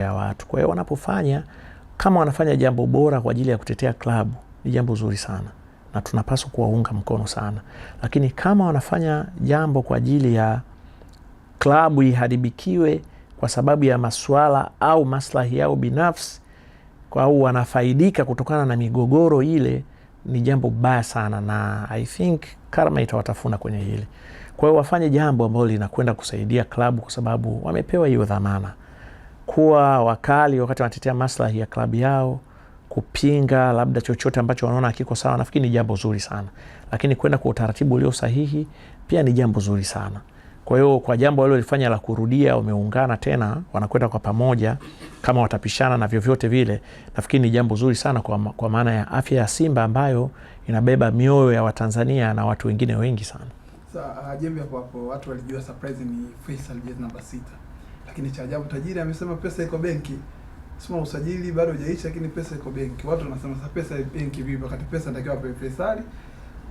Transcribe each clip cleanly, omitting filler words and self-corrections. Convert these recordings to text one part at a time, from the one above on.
ya watu. Kwa hiyo wanapofanya, kama wanafanya jambo bora kwa ajili ya kutetea klabu, ni jambo zuri sana na tunapaswa kuwaunga mkono sana. Lakini kama wanafanya jambo kwa ajili ya klabu iharibikiwe kwa sababu ya masuala au maslahi yao binafsi, kwa au wanafaidika kutokana na migogoro ile, ni jambo baya sana, na I think karma itawatafuna kwenye hili. Kwa hiyo wafanye jambo ambalo linakwenda kusaidia klabu, kwa sababu wamepewa hiyo dhamana. Kuwa wakali wakati wanatetea maslahi ya klabu yao, kupinga labda chochote ambacho wanaona hakiko sawa, nafikiri ni jambo zuri sana. Lakini kwenda kwa utaratibu ulio sahihi pia ni jambo zuri sana. Kwa hiyo kwa jambo walilofanya la kurudia, wameungana tena, wanakwenda kwa pamoja, kama watapishana na vyovyote vile, nafikiri ni jambo zuri sana kwa maana ya afya ya Simba ambayo inabeba mioyo ya Watanzania na watu wengine wengi sana. Sasa Jembe, hapo watu walijua surprise ni Faisal jezi namba 6. Lakini cha ajabu tajiri amesema pesa iko benki. Sema usajili bado hujaishi, lakini pesa iko benki. Watu wanasema sasa pesa iko benki vipi wakati pesa natakiwa apewe Faisal?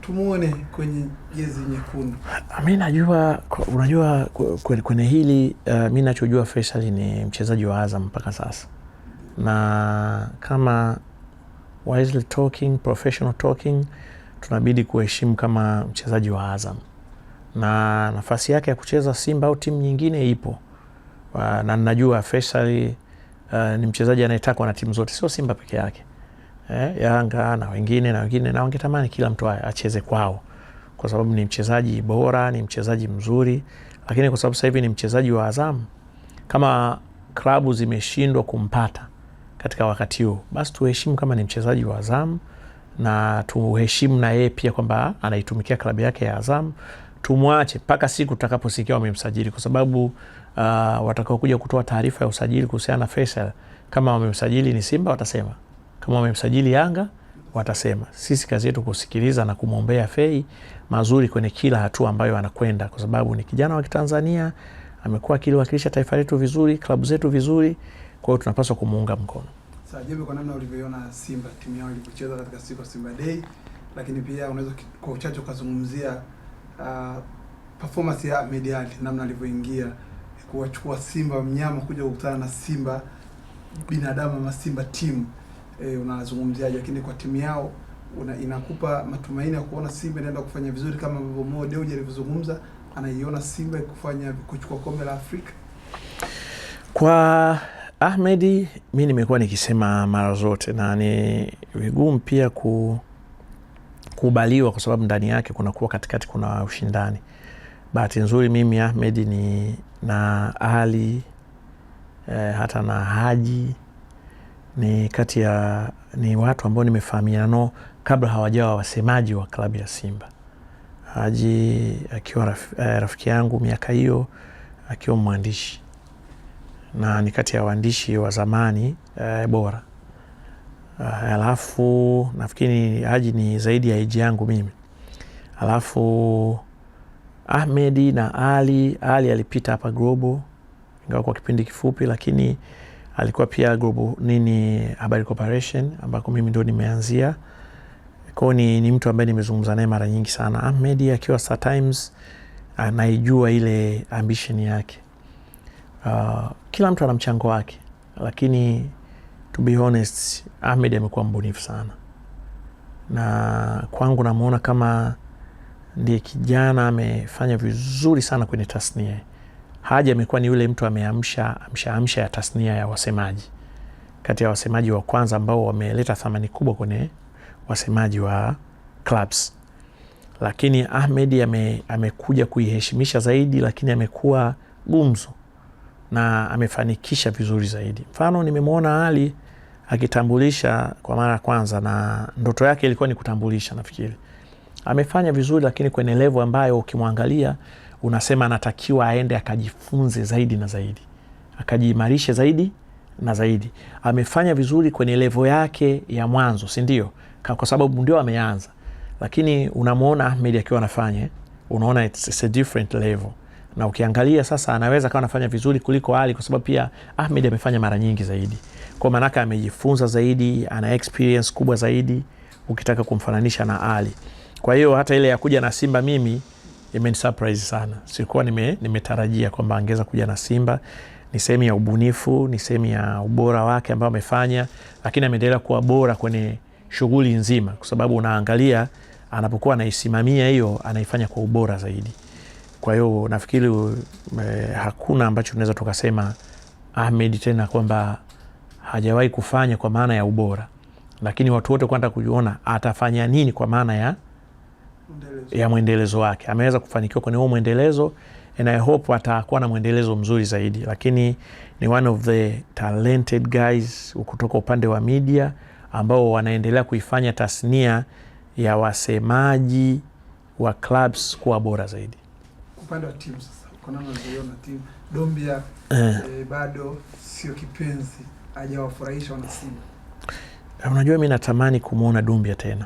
Tumuone kwenye jezi nyekundu. Mimi najua, unajua kwenye hili mimi nachojua Faisal ni mchezaji wa Azam mpaka sasa. Na kama wisely talking, professional talking, tunabidi kuheshimu kama mchezaji wa Azam. Na nafasi yake ya kucheza Simba au timu nyingine ipo. Na najua Faisal ni mchezaji anayetakwa na timu zote, sio Simba peke yake. Yanga na wengine na wangetamani kila mtu acheze kwao, kwa sababu ni mchezaji bora, ni mchezaji mzuri. Lakini kwa sababu sasa hivi ni mchezaji wa Azam, kama klabu zimeshindwa kumpata katika wakati huu, basi tuheshimu kama ni mchezaji wa Azam, na tuheshimu na yeye pia kwamba anaitumikia klabu yake ya Azam. Tumwache mpaka siku tutakaposikia wamemsajili, kwa sababu watakao kuja kutoa taarifa ya usajili kuhusiana na Faisal, kama wamemsajili ni Simba watasema, kama wamemsajili Yanga watasema. Sisi kazi yetu kusikiliza na kumwombea Fei mazuri kwenye kila hatua ambayo anakwenda, kwa sababu ni kijana wa Kitanzania, amekuwa akiliwakilisha taifa letu vizuri, klabu zetu vizuri. Kwa hiyo tunapaswa kumuunga mkono. Sasa Jembe, kwa namna ulivyoona Simba timu yao ilipocheza katika siku ya Simba Day, lakini pia unaweza kwa uchache ukazungumzia performance ya Ahmed Ally, namna alivyoingia kuwachukua Simba mnyama kuja kukutana na Simba binadamu ama Simba team. Unazungumziaje? Lakini kwa timu yao inakupa matumaini ya kuona Simba inaenda kufanya vizuri kama ambavyo Mo Dewji alivyozungumza, anaiona Simba kufanya kuchukua kombe la Afrika. Kwa Ahmed, mimi nimekuwa nikisema mara zote, na ni vigumu pia kubaliwa kwa sababu ndani yake kunakuwa katikati kuna ushindani. Bahati nzuri mimi Ahmed ni na Ali hata na Haji ni kati ya ni watu ambao nimefahamiana nao kabla hawajawa wasemaji wa klabu ya Simba. Haji akiwa rafiki yangu miaka hiyo, akiwa mwandishi, na ni kati ya waandishi wa zamani bora. Alafu nafikiri Haji ni zaidi ya age yangu mimi. Alafu Ahmed na Ali alipita hapa Global, ingawa kwa kipindi kifupi, lakini alikuwa pia Global Habari Corporation ambako mimi ndo nimeanzia. Kwa ni mtu ambaye nimezungumza naye mara nyingi sana. Ahmed akiwa Star Times, anaijua ile ambition yake. Kila mtu ana mchango wake, lakini to be honest, Ahmed amekuwa mbunifu sana, na kwangu namuona kama ndiye kijana amefanya vizuri sana kwenye tasnia. Haji amekuwa ni yule mtu ameamsha ya tasnia ya wasemaji, kati ya wasemaji wa kwanza ambao wameleta thamani kubwa kwenye wasemaji wa clubs. Lakini Ahmed amekuja kuiheshimisha zaidi, lakini amekuwa gumzo na amefanikisha vizuri zaidi. Mfano, nimemwona Ali akitambulisha kwa mara ya kwanza, na ndoto yake ilikuwa ni kutambulisha. Nafikiri amefanya vizuri, lakini kwenye level ambayo ukimwangalia unasema anatakiwa aende akajifunze zaidi na zaidi, akajiimarishe zaidi na zaidi. Amefanya vizuri kwenye level yake ya mwanzo, si ndio? Kwa sababu ndio ameanza. Lakini unamuona Ahmed akiwa anafanya, unaona it's a different level. Na ukiangalia sasa anaweza kama anafanya vizuri kuliko Ali, kwa sababu pia Ahmed amefanya mara nyingi zaidi. Kwa maana yake amejifunza zaidi, ana experience kubwa zaidi ukitaka kumfananisha na Ali. Kwa hiyo hata ile ya kuja na Simba mimi imeni surprise sana. Sikuwa nimetarajia kwamba angeza kuja na Simba. ni sehemu ya ubunifu, ni sehemu ya ubora wake ambao amefanya, lakini ameendelea kuwa bora kwenye shughuli nzima, kwa sababu unaangalia anapokuwa anaisimamia hiyo anaifanya kwa ubora zaidi. Kwa hiyo nafikiri hakuna ambacho tunaweza tukasema Ahmed tena kwamba hajawahi kufanya kwa maana ya ubora, lakini watu wote kwenda kujiona atafanya nini kwa maana ya mwendelezo wake. Ameweza kufanikiwa kwenye huo mwendelezo, and I hope atakuwa na mwendelezo mzuri zaidi, lakini ni one of the talented guys kutoka upande wa media ambao wanaendelea kuifanya tasnia ya wasemaji wa clubs kuwa bora zaidi. Upande wa timu sasa, kuna nani unaona timu Doumbia bado sio kipenzi, hajawafurahisha wana Simba? Unajua mimi natamani kumuona Doumbia tena.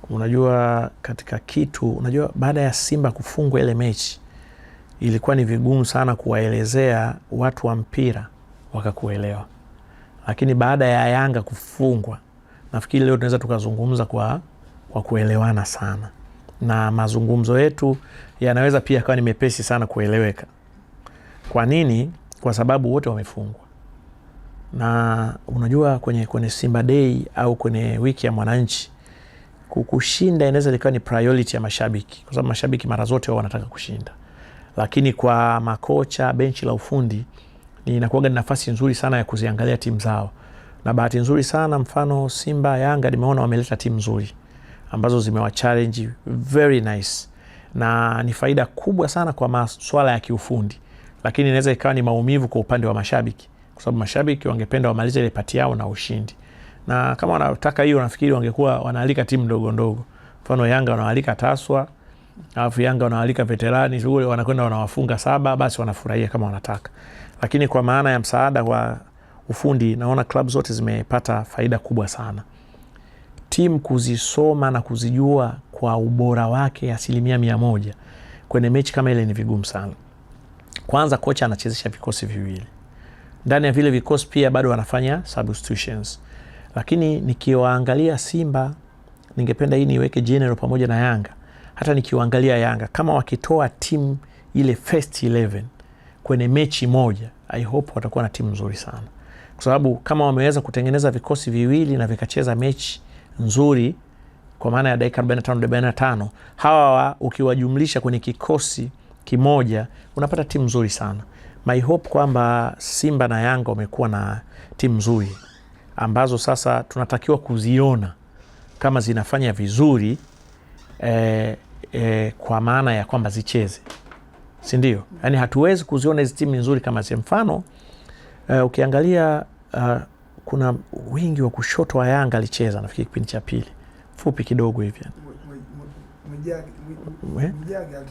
Unajua katika kitu, unajua baada ya Simba kufungwa ile mechi ilikuwa ni vigumu sana kuwaelezea watu wa mpira wakakuelewa, lakini baada ya Yanga kufungwa nafikiri leo tunaweza tukazungumza kwa kuelewana sana, na mazungumzo yetu yanaweza pia kawa ni mepesi sana kueleweka. Kwa nini? Kwa sababu wote wamefungwa. Na unajua kwenye Simba Day au kwenye wiki ya Mwananchi, kukushinda inaweza likawa ni priority ya mashabiki, kwa sababu mashabiki mara zote wao wanataka kushinda. Lakini kwa makocha, benchi la ufundi, inakuwa ni nafasi nzuri sana ya kuziangalia timu zao. Na bahati nzuri sana, mfano Simba, Yanga, nimeona wameleta timu nzuri ambazo zimewa challenge very nice, na ni faida kubwa sana kwa masuala ya kiufundi, lakini inaweza ikawa ni maumivu kwa upande wa mashabiki, kwa sababu mashabiki wangependa wamalize ile pati yao na ushindi. Na kama wanataka hiyo, nafikiri wangekuwa wanaalika timu ndogo ndogo. Mfano Yanga wanaalika Taswa, alafu Yanga wanaalika Veterani, sio wanakwenda wanawafunga 7, basi wanafurahia kama wanataka. Lakini kwa maana ya msaada wa ufundi, naona club zote zimepata faida kubwa sana. Timu kuzisoma na kuzijua kwa ubora wake 100% kwenye mechi kama ile ni vigumu sana. Kwanza kocha anachezesha vikosi viwili. Ndani ya vile vikosi pia bado wanafanya substitutions. Lakini nikiwaangalia Simba, ningependa hii niweke general pamoja na Yanga. Hata nikiwaangalia Yanga, kama wakitoa timu ile first 11 kwenye mechi moja, I hope watakuwa na timu nzuri sana. Kwa sababu kama wameweza kutengeneza vikosi viwili na vikacheza mechi nzuri kwa maana ya dakika 45 hawa ukiwajumlisha kwenye kikosi kimoja unapata timu nzuri sana. My hope kwamba Simba na Yanga wamekuwa na timu nzuri ambazo sasa tunatakiwa kuziona kama zinafanya vizuri kwa maana ya kwamba zicheze, si ndio? Yani hatuwezi kuziona hizi timu nzuri kama zi mfano ukiangalia kuna wingi wa kushoto wa Yanga alicheza nafikiri kipindi cha pili fupi kidogo hivi.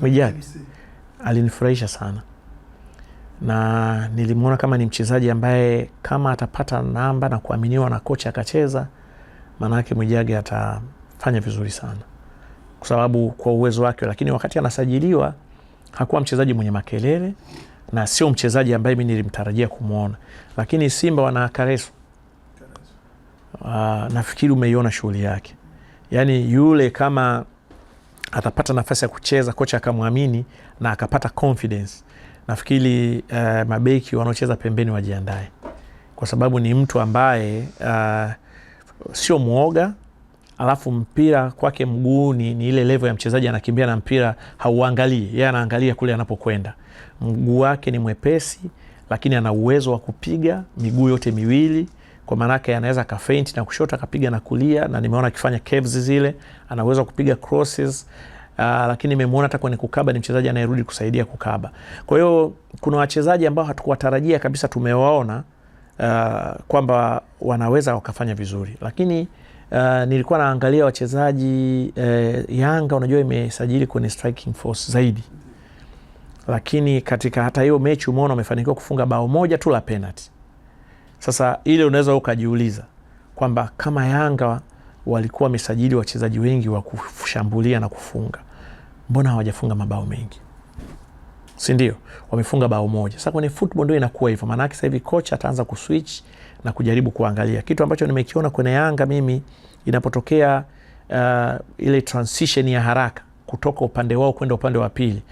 Mwijage alinifurahisha sana, na nilimuona kama ni mchezaji ambaye kama atapata namba na kuaminiwa na kocha akacheza, maana yake Mwijage atafanya vizuri sana kwa sababu kwa uwezo wake. Lakini wakati anasajiliwa hakuwa mchezaji mwenye makelele na sio mchezaji ambaye mimi nilimtarajia kumuona. Lakini Simba wana Kareso, nafikiri umeiona shughuli yake. Yani yule kama atapata nafasi ya kucheza, kocha akamwamini na akapata confidence, nafikiri mabeki wanaocheza pembeni wajiandae, kwa sababu ni mtu ambaye sio muoga. Alafu mpira kwake mguuni ni ile level ya mchezaji anakimbia na mpira hauangalii, yeye anaangalia kule anapokwenda. Mguu wake ni mwepesi, lakini ana uwezo wa kupiga miguu yote miwili, kwa maana yake anaweza ka feint na kushoto akapiga na kulia, na nimeona akifanya caves zile, ana uwezo kupiga crosses. Lakini nimemuona hata kwenye kukaba ni mchezaji anayerudi kusaidia kukaba. Kwa hiyo kuna wachezaji ambao hatukuwatarajia kabisa, tumewaona kwamba wanaweza wakafanya vizuri. Lakini nilikuwa naangalia wachezaji Yanga, unajua imesajili kwenye striking force zaidi, lakini katika hata hiyo mechi umeona wamefanikiwa kufunga bao moja tu la penalty. Sasa ile unaweza ukajiuliza kwamba kama Yanga walikuwa wamesajili wachezaji wengi wa kushambulia na kufunga, mbona hawajafunga mabao mengi? Si ndio? Wamefunga bao moja. Sasa kwenye football ndio inakuwa hivyo. Maana yake sasa hivi kocha ataanza kuswitch na kujaribu kuangalia. Kitu ambacho nimekiona kwenye Yanga mimi, inapotokea ile transition ya haraka kutoka upande wao kwenda upande wa pili,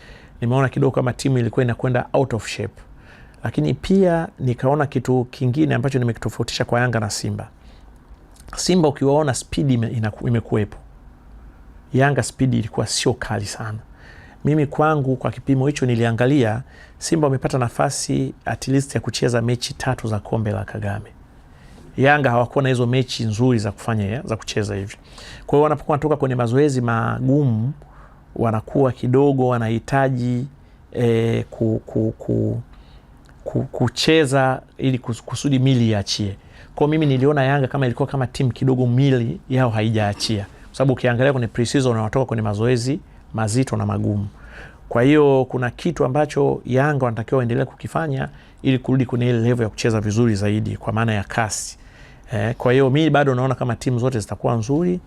nimeona kidogo kama timu ilikuwa inakwenda out of shape. Lakini pia nikaona kitu kingine ambacho nimekitofautisha kwa Yanga na Simba. Simba ukiwaona spidi imekuwepo, Yanga spidi ilikuwa sio kali sana. Mimi kwangu kwa kipimo hicho niliangalia Simba wamepata nafasi at least ya kucheza mechi 3 za kombe la Kagame. Yanga hawakuwa na hizo mechi nzuri za kufanya za kucheza hivi. Kwa hiyo wanapokuwa wanatoka kwenye mazoezi magumu, wanakuwa kidogo wanahitaji kucheza ili kusudi mili iachie. Kwa mimi niliona Yanga kama ilikuwa kama timu kidogo mili yao haijaachia, kwa sababu ukiangalia kwenye pre-season wanatoka kwenye mazoezi mazito na magumu. Kwa hiyo kuna kitu ambacho Yanga wanatakiwa waendelee kukifanya ili kurudi kwenye ile level ya kucheza vizuri zaidi kwa maana ya kasi. Kwa hiyo mimi bado naona kama timu zote zitakuwa nzuri,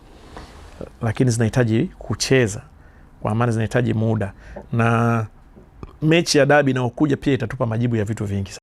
lakini zinahitaji kucheza, kwa maana zinahitaji muda, na mechi ya dabi inayokuja pia itatupa majibu ya vitu vingi.